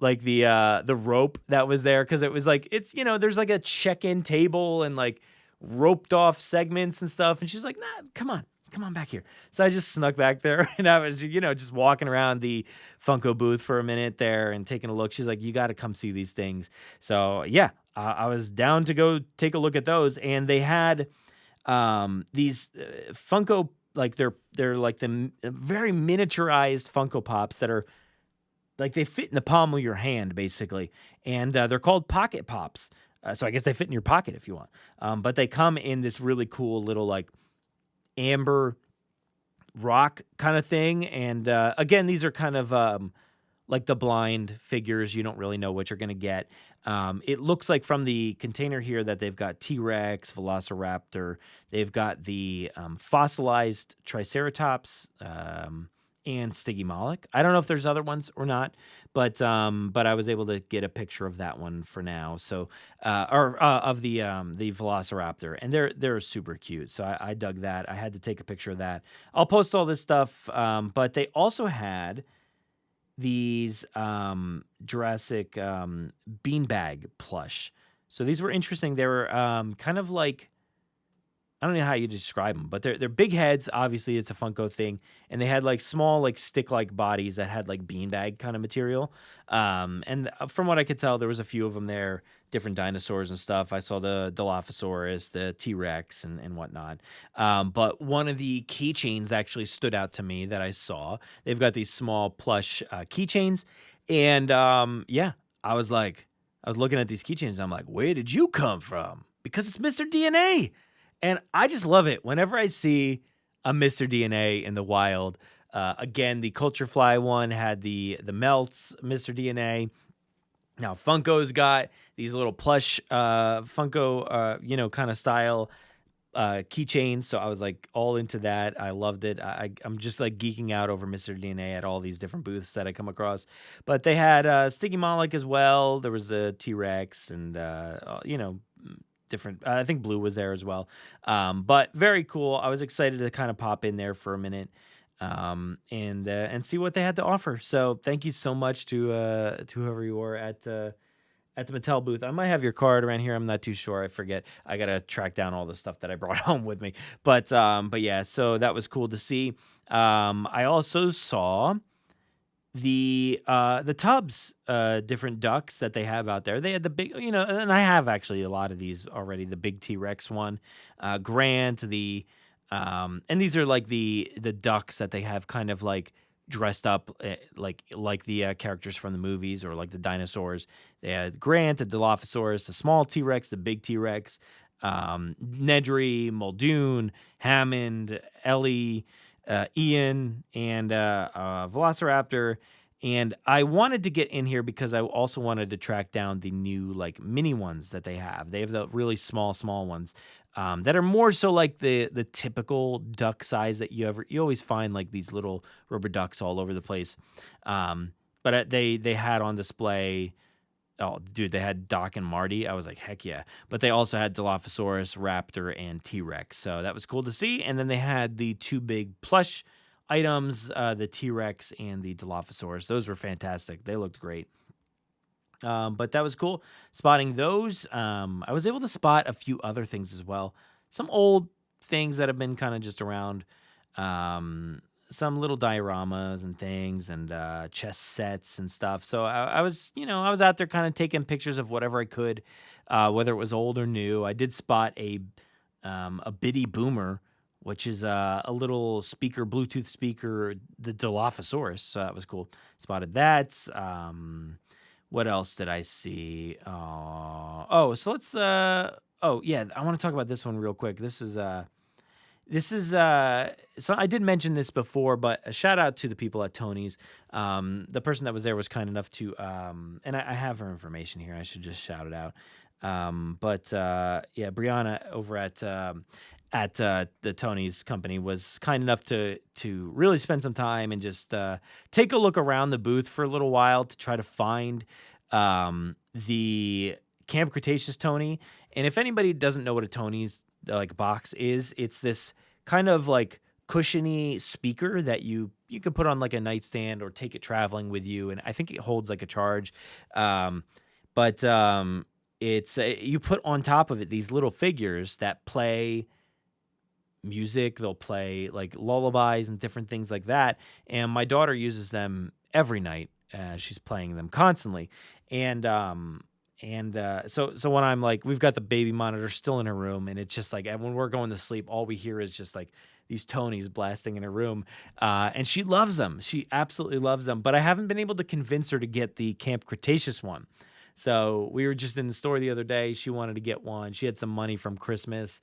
rope that was there, because it was like, it's, there's like a check-in table and like roped off segments and stuff. And she's like, "Nah, come on back here." So I just snuck back there, and I was, just walking around the Funko booth for a minute there and taking a look. She's like, "You got to come see these things." So yeah, I was down to go take a look at those, and they had these Funko, like they're like the very miniaturized Funko Pops that are like, they fit in the palm of your hand basically, and they're called Pocket Pops. So I guess they fit in your pocket if you want. But they come in this really cool little like amber rock kind of thing, and again, these are kind of like the blind figures. You don't really know what you're going to get. It looks like from the container here that they've got T-Rex, Velociraptor, they've got the fossilized Triceratops, and Stygimoloch. I don't know if there's other ones or not, but I was able to get a picture of that one for now. So, of the Velociraptor, and they're super cute. So I dug that. I had to take a picture of that. I'll post all this stuff. But they also had these Jurassic beanbag plush. So these were interesting. They were kind of like, I don't know how you describe them, but they're big heads. Obviously, it's a Funko thing, and they had like small, like stick-like bodies that had like beanbag kind of material. And from what I could tell, there was a few of them there, different dinosaurs and stuff. I saw the Dilophosaurus, the T-Rex, and whatnot. But one of the keychains actually stood out to me that I saw. They've got these small plush keychains, and yeah, I was looking at these keychains, and I'm like, where did you come from? Because it's Mr. DNA. And I just love it whenever I see a Mr. DNA in the wild. Again, the Culture Fly one had the Melts Mr. DNA. Now Funko's got these little plush Funko, kind of style keychains. So I was like all into that. I loved it. I'm just like geeking out over Mr. DNA at all these different booths that I come across. But they had Stygimoloch as well. There was a T-Rex and different. I think Blue was there as well. But very cool. I was excited to kind of pop in there for a minute and see what they had to offer. So thank you so much to whoever you were at the Mattel booth. I might have your card around here. I'm not too sure. I forget. I got to track down all the stuff that I brought home with me. But yeah, so that was cool to see. I also saw the tubs, different ducks that they have out there. They had the big, and I have actually a lot of these already. The big T-Rex one, Grant, and these are like the ducks that they have kind of like dressed up like the characters from the movies or like the dinosaurs. They had Grant, the Dilophosaurus, the small T-Rex, the big T-Rex, Nedry, Muldoon, Hammond, Ellie, Ian, and Velociraptor. And I wanted to get in here because I also wanted to track down the new like mini ones that they have. They have the really small ones that are more so like the typical duck size that you always find, like these little rubber ducks all over the place. But they had on display Oh, dude, they had Doc and Marty. I was like, heck yeah. But they also had Dilophosaurus, Raptor, and T-Rex. So that was cool to see. And then they had the 2 big plush items, the T-Rex and the Dilophosaurus. Those were fantastic. They looked great. But that was cool spotting those. I was able to spot a few other things as well. Some old things that have been kind of just around. Some little dioramas and things and chess sets and stuff. So I was out there kind of taking pictures of whatever I could, whether it was old or new. I did spot a Biddy Boomer, which is a little speaker, Bluetooth speaker, the Dilophosaurus. So that was cool. Spotted that. What else did I see? So let's. Oh yeah, I want to talk about this one real quick. This is so I did mention this before, but a shout out to the people at Tony's. The person that was there was kind enough to, and I have her information here. I should just shout it out. Brianna over at the Tony's company was kind enough to really spend some time and just take a look around the booth for a little while to try to find the Camp Cretaceous Tony. And if anybody doesn't know what a Tony's box is, it's this kind of like cushiony speaker that you can put on like a nightstand or take it traveling with you, and I think it holds like a charge. It's you put on top of it these little figures that play music. They'll play like lullabies and different things like that. And my daughter uses them every night. She's playing them constantly, so when I'm like, we've got the baby monitor still in her room, and it's just like when we're going to sleep, all we hear is just like these Tonys blasting in her room, and she loves them. She absolutely loves them. But I haven't been able to convince her to get the Camp Cretaceous one. So we were just in the store the other day. She wanted to get one. She had some money from Christmas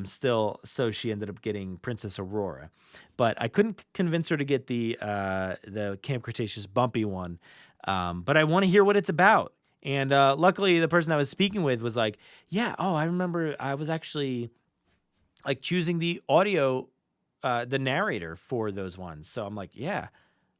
still, so she ended up getting Princess Aurora. But I couldn't convince her to get the Camp Cretaceous bumpy one. But I want to hear what it's about. And luckily, the person I was speaking with was like, yeah, I remember I was actually like choosing the audio, the narrator for those ones. So I'm like, yeah,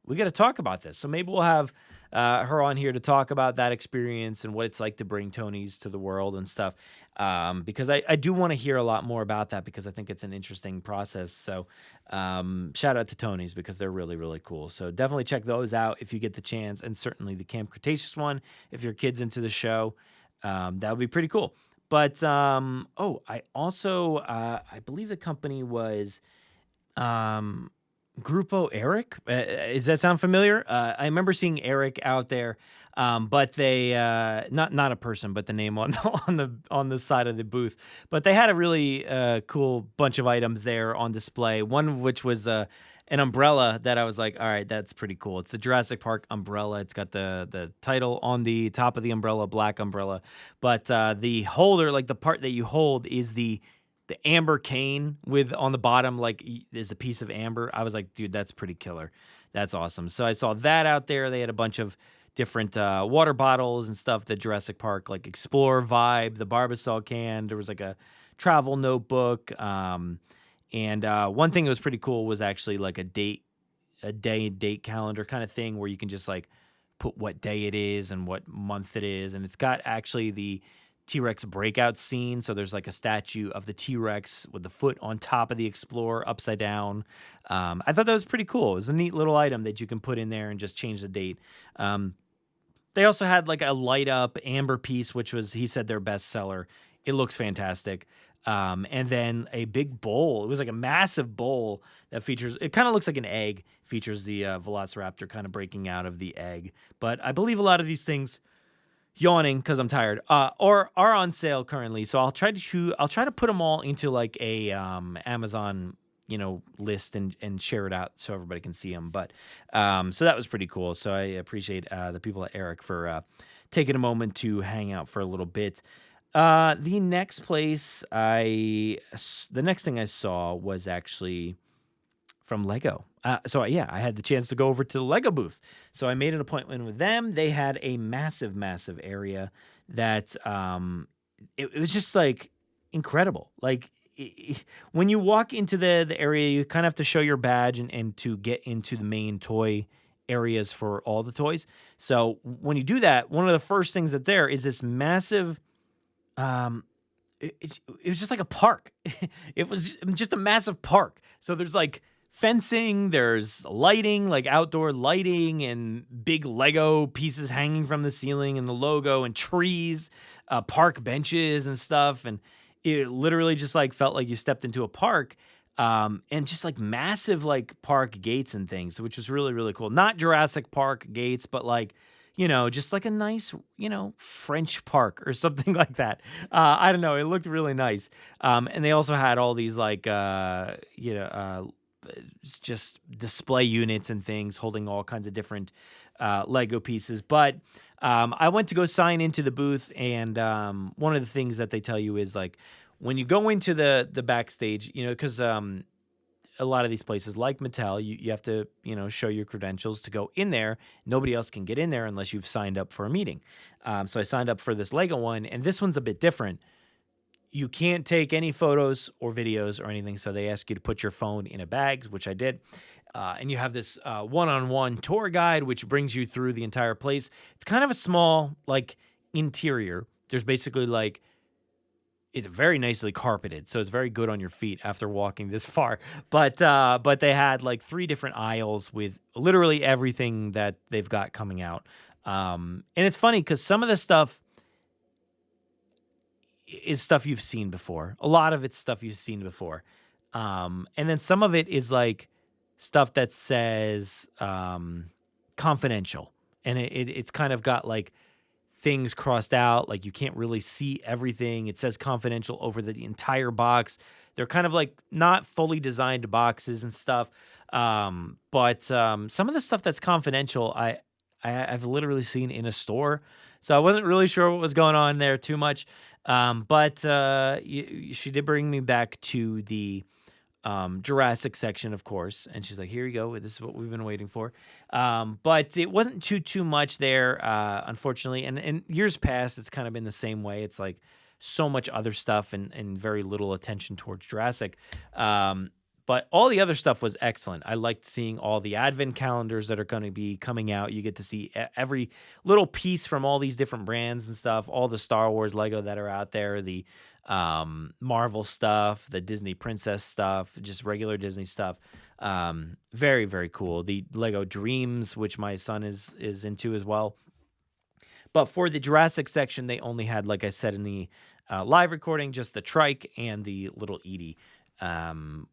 we got to talk about this. So maybe we'll have her on here to talk about that experience and what it's like to bring Tonys to the world and stuff. Because I do want to hear a lot more about that, because I think it's an interesting process. So shout out to Tonys, because they're really, really cool. So definitely check those out if you get the chance. And certainly the Camp Cretaceous one, if your kid's into the show, that would be pretty cool. But, I also, I believe the company was Grupo Eric. Does that sound familiar? I remember seeing Eric out there, but they not a person, but the name on the side of the booth. But they had a really cool bunch of items there on display. One of which was an umbrella that I was like, all right, that's pretty cool. It's the Jurassic Park umbrella. It's got the title on the top of the umbrella, black umbrella. But the holder, like the part that you hold, is the amber cane with on the bottom, like there's a piece of amber. I was like, dude, that's pretty killer. That's awesome. So I saw that out there. They had a bunch of different water bottles and stuff, the Jurassic Park, like Explorer vibe, the Barbasol can. There was like a travel notebook. And one thing that was pretty cool was actually like a day and date calendar kind of thing, where you can just like put what day it is and what month it is. And it's got actually the T-Rex breakout scene. So there's like a statue of the T-Rex with the foot on top of the Explorer upside down. I thought that was pretty cool. It was a neat little item that you can put in there and just change the date. They also had like a light up amber piece, which was, he said, their best seller. It looks fantastic. And then a big bowl. It was like a massive bowl that features, it kind of looks like an egg, features the Velociraptor kind of breaking out of the egg. But I believe a lot of these things, yawning because I'm tired, or are on sale currently. So I'll try to put them all into like a Amazon, list and share it out so everybody can see them. But so that was pretty cool. So I appreciate the people at Eric for taking a moment to hang out for a little bit. The next thing I saw was actually from Lego. I had the chance to go over to the Lego booth. So I made an appointment with them. They had a massive, massive area that it was just like incredible. Like when you walk into the area, you kind of have to show your badge and to get into the main toy areas for all the toys. So when you do that, one of the first things that's there is this massive, it was just like a park. It was just a massive park. So there's like fencing, there's lighting, like outdoor lighting, and big Lego pieces hanging from the ceiling, and the logo, and trees, park benches and stuff. And it literally just like felt like you stepped into a park. And just like massive like park gates and things, which was really, really cool. Not Jurassic Park gates, but like, just like a nice, French park or something like that. I don't know. It looked really nice. And they also had all these like, just display units and things holding all kinds of different Lego pieces. But I went to go sign into the booth, and one of the things that they tell you is like, when you go into the backstage, because a lot of these places like Mattel, you have to, show your credentials to go in there. Nobody else can get in there unless you've signed up for a meeting. So I signed up for this Lego one, and this one's a bit different. You can't take any photos or videos or anything, so they ask you to put your phone in a bag, which I did. And you have this one-on-one tour guide, which brings you through the entire place. It's kind of a small, like, interior. There's basically, like, it's very nicely carpeted, so it's very good on your feet after walking this far. But they had like 3 different aisles with literally everything that they've got coming out. And it's funny because some of the stuff is stuff you've seen before. A lot of it's stuff you've seen before. And then some of it is like stuff that says confidential. And it's kind of got like things crossed out, like you can't really see everything. It says confidential over the entire box. They're kind of like not fully designed boxes and stuff. But some of the stuff that's confidential, I've literally seen in a store. So I wasn't really sure what was going on there too much. But she did bring me back to the Jurassic section, of course. And she's like, here you go. This is what we've been waiting for. But it wasn't too much there, unfortunately. And in years past, it's kind of been the same way. It's like so much other stuff and very little attention towards Jurassic. But all the other stuff was excellent. I liked seeing all the advent calendars that are going to be coming out. You get to see every little piece from all these different brands and stuff, all the Star Wars Lego that are out there, the Marvel stuff, the Disney Princess stuff, just regular Disney stuff. Very, very cool. The Lego Dreams, which my son is into as well. But for the Jurassic section, they only had, like I said in the live recording, just the trike and the little Edie.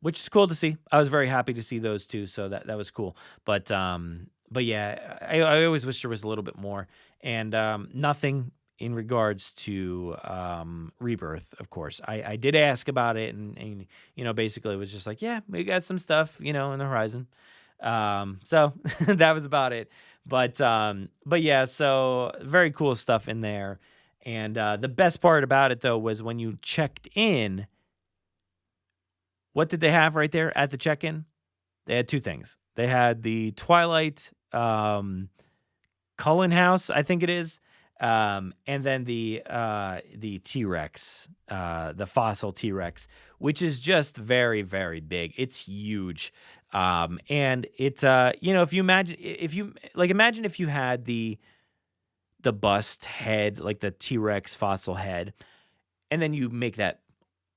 Which is cool to see. I was very happy to see those two, so that was cool. But yeah, I always wish there was a little bit more. And nothing in regards to Rebirth, of course. I did ask about it, and basically it was just like, yeah, we got some stuff, in the horizon. So that was about it. But yeah, so very cool stuff in there. And the best part about it, though, was when you checked in. What did they have right there at the check-in? They had 2 things. They had the Twilight Cullen House, I think it is, and then the T-Rex, the fossil T-Rex, which is just very, very big. It's huge, and it's if you imagine if you had the bust head, like the T-Rex fossil head, and then you make that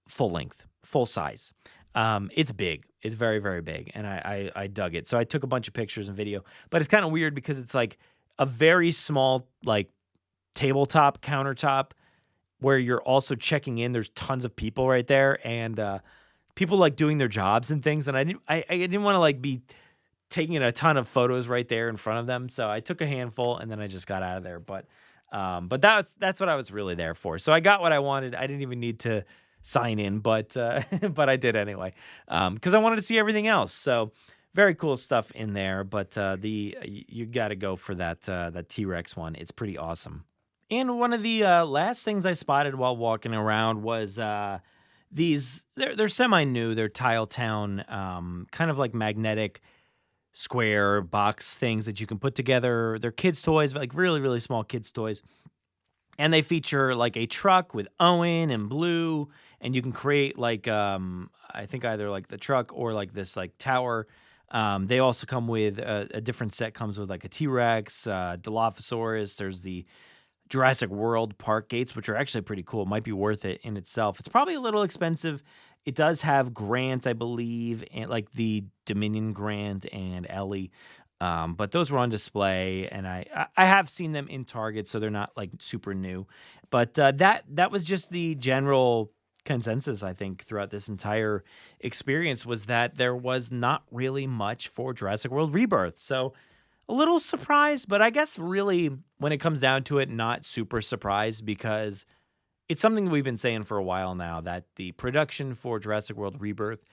full length, full size. It's big. It's very, very big. And I dug it. So I took a bunch of pictures and video, but it's kind of weird because it's like a very small, like tabletop countertop where you're also checking in. There's tons of people right there and, people like doing their jobs and things. And I didn't want to like be taking a ton of photos right there in front of them. So I took a handful and then I just got out of there. But that's what I was really there for. So I got what I wanted. I didn't even need to sign in, but I did anyway, because I wanted to see everything else. So very cool stuff in there. But you got to go for that T-Rex one. It's pretty awesome. And one of the last things I spotted while walking around was these. They're semi-new. They're Tile Town, kind of like magnetic square box things that you can put together. They're kids' toys, like really, really small kids' toys. And they feature like a truck with Owen and Blue, and you can create like I think either like the truck or like this like tower They also come with a different set, comes with like a T-Rex, Dilophosaurus. There's the Jurassic World Park gates, which are actually pretty cool. Might be worth it in itself. It's probably a little expensive. It does have Grant, I believe, and like the Dominion Grant and Ellie. But those were on display, and I have seen them in Target, so they're not like super new. But that was just the general consensus, I think, throughout this entire experience, was that there was not really much for Jurassic World Rebirth. So a little surprised, but I guess really when it comes down to it, not super surprised, because it's something we've been saying for a while now, that the production for Jurassic World Rebirth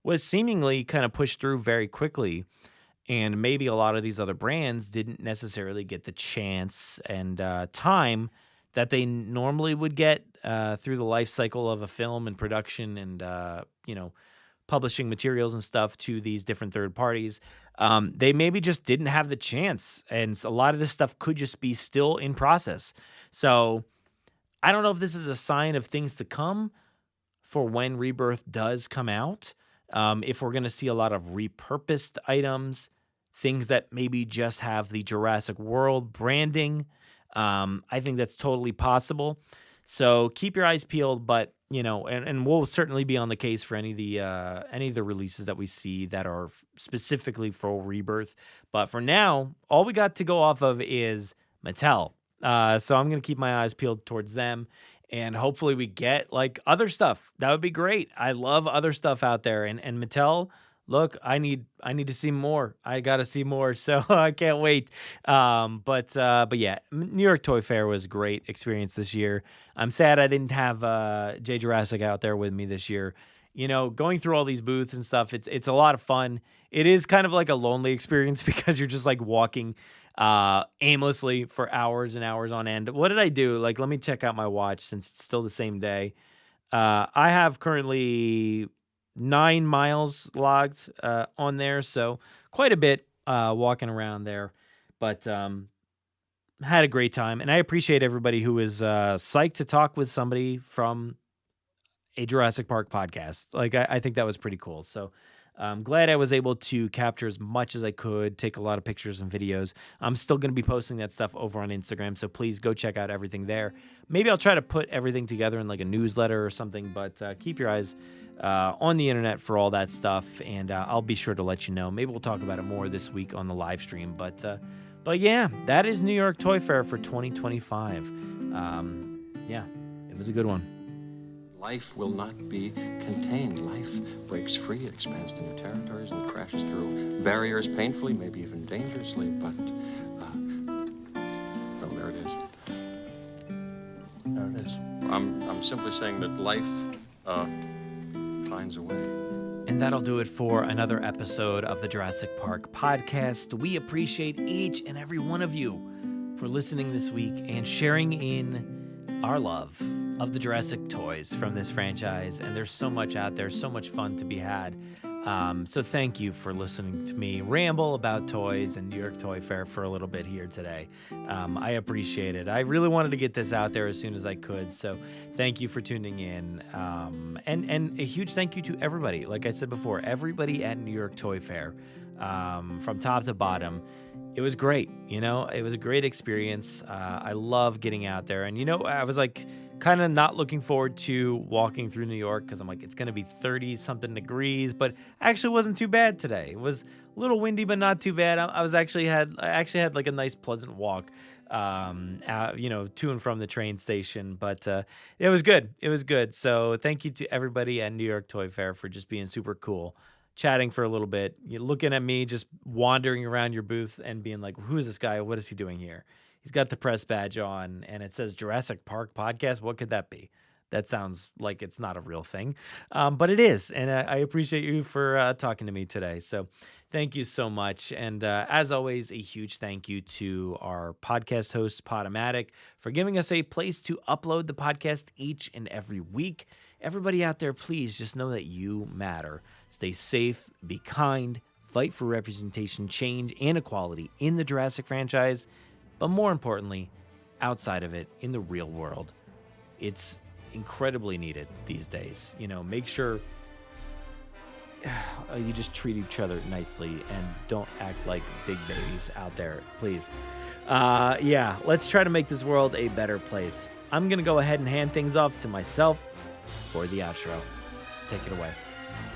was seemingly kind of pushed through very quickly. And maybe a lot of these other brands didn't necessarily get the chance and time that they normally would get through the life cycle of a film and production and, publishing materials and stuff to these different third parties. They maybe just didn't have the chance. And a lot of this stuff could just be still in process. So I don't know if this is a sign of things to come for when Rebirth does come out. If we're going to see a lot of repurposed items, things that maybe just have the Jurassic World branding, I think that's totally possible. So keep your eyes peeled, but and we'll certainly be on the case for any of the releases that we see that are specifically for Rebirth. But for now, all we got to go off of is Mattel. So I'm gonna keep my eyes peeled towards them, and hopefully we get like other stuff. That would be great. I love other stuff out there, and Mattel. Look, I need to see more. I got to see more, so I can't wait. But yeah, New York Toy Fair was a great experience this year. I'm sad I didn't have Jay Jurassic out there with me this year. Going through all these booths and stuff, it's a lot of fun. It is kind of like a lonely experience because you're just like walking aimlessly for hours and hours on end. What did I do? Like, let me check out my watch since it's still the same day. I have currently 9 miles logged on there, so quite a bit walking around there, but had a great time, and I appreciate everybody who was psyched to talk with somebody from a Jurassic Park podcast. Like, I think that was pretty cool, so I'm glad I was able to capture as much as I could, take a lot of pictures and videos. I'm still going to be posting that stuff over on Instagram, so please go check out everything there. Maybe I'll try to put everything together in like a newsletter or something, but keep your eyes on the internet for all that stuff, and I'll be sure to let you know. Maybe we'll talk about it more this week on the live stream, but yeah, that is New York Toy Fair for 2025. Yeah, it was a good one. Life will not be contained. Life breaks free, it expands to new territories, and crashes through barriers painfully, maybe even dangerously, but well, there it is. There it is. I'm simply saying that life finds a way. And that'll do it for another episode of the Jurassic Park Podcast. We appreciate each and every one of you for listening this week and sharing in our love of the Jurassic toys from this franchise. And there's so much out there, so much fun to be had. So thank you for listening to me ramble about toys and New York Toy Fair for a little bit here today. I appreciate it. I really wanted to get this out there as soon as I could. So thank you for tuning in. And a huge thank you to everybody. Like I said before, everybody at New York Toy Fair, from top to bottom. It was great. It was a great experience. I love getting out there. And, I was like kind of not looking forward to walking through New York because I'm like, it's going to be 30 something degrees, but actually wasn't too bad today. It was a little windy, but not too bad. I actually had like a nice pleasant walk, to and from the train station, but it was good. It was good. So thank you to everybody at New York Toy Fair for just being super cool, chatting for a little bit. You're looking at me, just wandering around your booth and being like, who is this guy? What is he doing here? He's got the press badge on, and it says Jurassic Park Podcast. What could that be? That sounds like it's not a real thing, but it is, and I appreciate you for talking to me today. So thank you so much, and as always, a huge thank you to our podcast host, Podomatic, for giving us a place to upload the podcast each and every week. Everybody out there, please just know that you matter. Stay safe, be kind, fight for representation, change, and equality in the Jurassic franchise, but more importantly, outside of it, in the real world. It's incredibly needed these days. Make sure you just treat each other nicely and don't act like big babies out there, please. Yeah, let's try to make this world a better place. I'm going to go ahead and hand things off to myself for the outro. Take it away.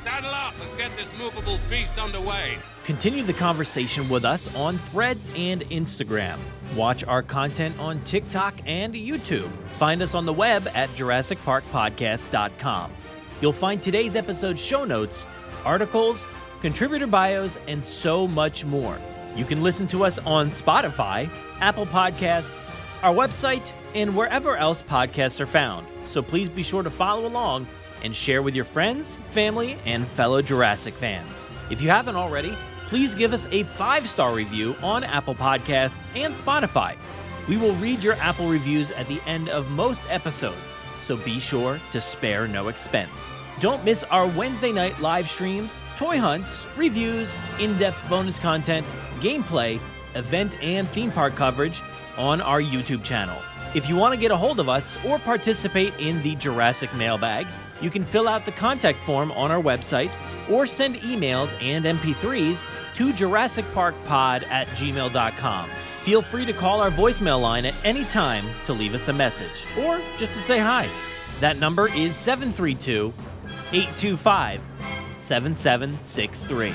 Saddle up, let's get this movable feast underway. Continue the conversation with us on Threads and Instagram. Watch our content on TikTok and YouTube. Find us on the web at JurassicParkPodcast.com. You'll find today's episode show notes, articles, contributor bios, and so much more. You can listen to us on Spotify, Apple Podcasts, our website, and wherever else podcasts are found. So please be sure to follow along and share with your friends, family, and fellow Jurassic fans. If you haven't already, please give us a 5-star review on Apple Podcasts and Spotify. We will read your Apple reviews at the end of most episodes, so be sure to spare no expense. Don't miss our Wednesday night live streams, toy hunts, reviews, in-depth bonus content, gameplay, event and theme park coverage on our YouTube channel. If you want to get a hold of us or participate in the Jurassic Mailbag, you can fill out the contact form on our website or send emails and MP3s to JurassicParkPod@gmail.com. Feel free to call our voicemail line at any time to leave us a message or just to say hi. That number is 732-825-7763.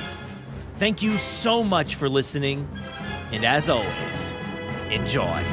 Thank you so much for listening, and as always, enjoy.